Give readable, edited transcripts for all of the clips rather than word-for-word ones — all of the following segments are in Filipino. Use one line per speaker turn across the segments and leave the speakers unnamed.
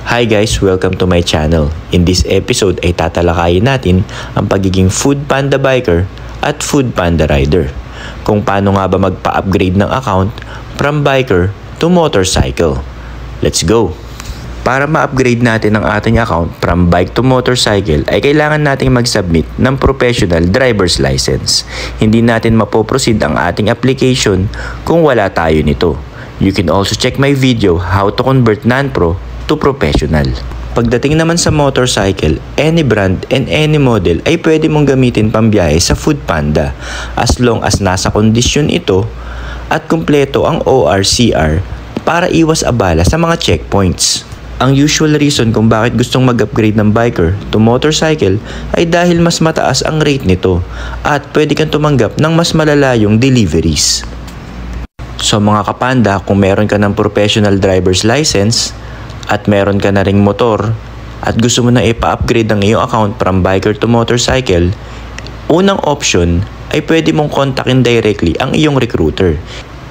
Hi guys! Welcome to my channel. In this episode ay tatalakayin natin ang pagiging Food Panda biker at Food Panda rider. Kung paano nga ba magpa-upgrade ng account from biker to motorcycle. Let's go! Para ma-upgrade natin ang ating account from bike to motorcycle ay kailangan nating mag-submit ng professional driver's license. Hindi natin mapoproceed ang ating application kung wala tayo nito. You can also check my video how to convert non-pro to professional. Pagdating naman sa motorcycle, any brand and any model ay pwede mong gamitin pambiyahe sa Food Panda as long as nasa kondisyon ito at kumpleto ang ORCR para iwas abala sa mga checkpoints. Ang usual reason kung bakit gustong mag-upgrade ng biker to motorcycle ay dahil mas mataas ang rate nito at pwede kang tumanggap ng mas malalayong deliveries. So mga kapanda, kung meron ka ng professional driver's license at meron ka na ring motor at gusto mo na ipa-upgrade ang iyong account from biker to motorcycle, unang option ay pwede mong kontakin directly ang iyong recruiter.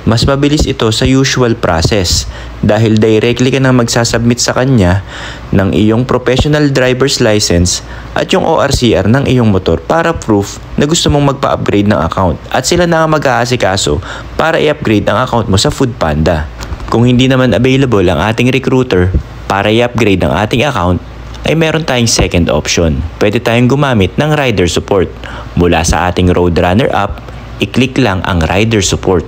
Mas mabilis ito sa usual process dahil directly ka nang magsasubmit sa kanya ng iyong professional driver's license at yung ORCR ng iyong motor para proof na gusto mong magpa-upgrade ng account at sila na ang mag-aasikaso para i-upgrade ang account mo sa Food Panda. Kung hindi naman available ang ating recruiter para i-upgrade ang ating account, ay meron tayong second option. Pwede tayong gumamit ng rider support. Mula sa ating Roadrunner app, i-click lang ang rider support.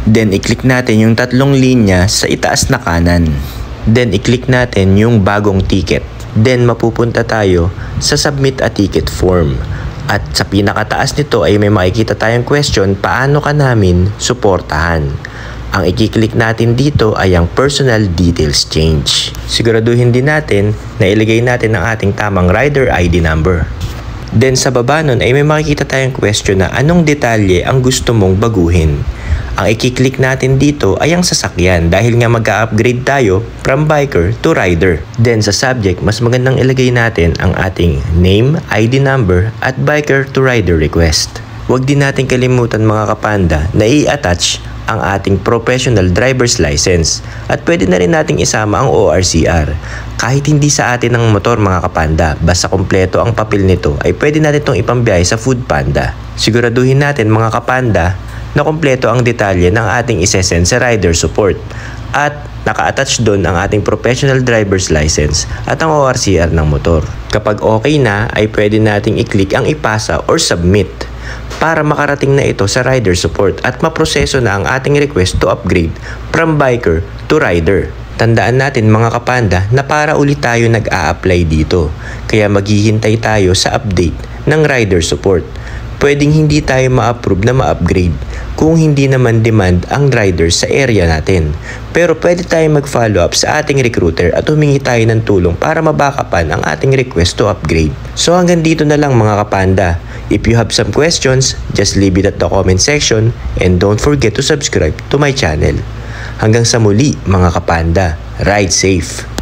Then i-click natin yung tatlong linya sa itaas na kanan. Then i-click natin yung bagong ticket. Then mapupunta tayo sa submit a ticket form. At sa pinakataas nito ay may makikita tayong question, paano ka namin suportahan? Ang i-click natin dito ay ang personal details change. Siguraduhin din natin na ilagay natin ang ating tamang rider ID number. Then sa baba nun ay may makikita tayong question na anong detalye ang gusto mong baguhin. Ang i-click natin dito ay ang sasakyan dahil nga mag-upgrade tayo from biker to rider. Then sa subject, mas magandang ilagay natin ang ating name, ID number at biker to rider request. Huwag din natin kalimutan mga kapanda na i-attach ang ating professional driver's license at pwede na rin nating isama ang ORCR. Kahit hindi sa atin ang motor mga kapanda, basta kompleto ang papel nito ay pwede natin itong ipambiyahe sa Food Panda. Siguraduhin natin mga kapanda na kompleto ang detalye ng ating isesend sa rider support at naka-attach doon ang ating professional driver's license at ang ORCR ng motor. Kapag okay na ay pwede nating i-click ang ipasa or submit para makarating na ito sa rider support at maproseso na ang ating request to upgrade from biker to rider. Tandaan natin mga kapanda na para ulit tayo nag-a-apply dito, kaya maghihintay tayo sa update ng rider support. Pwedeng hindi tayo ma-approve na ma-upgrade kung hindi naman demand ang rider sa area natin. Pero pwede tayo mag-follow up sa ating recruiter at humingi tayo ng tulong para mabackupan ang ating request to upgrade. So hanggang dito na lang mga kapanda. If you have some questions, just leave it at the comment section and don't forget to subscribe to my channel. Hanggang sa muli mga kapanda, ride safe!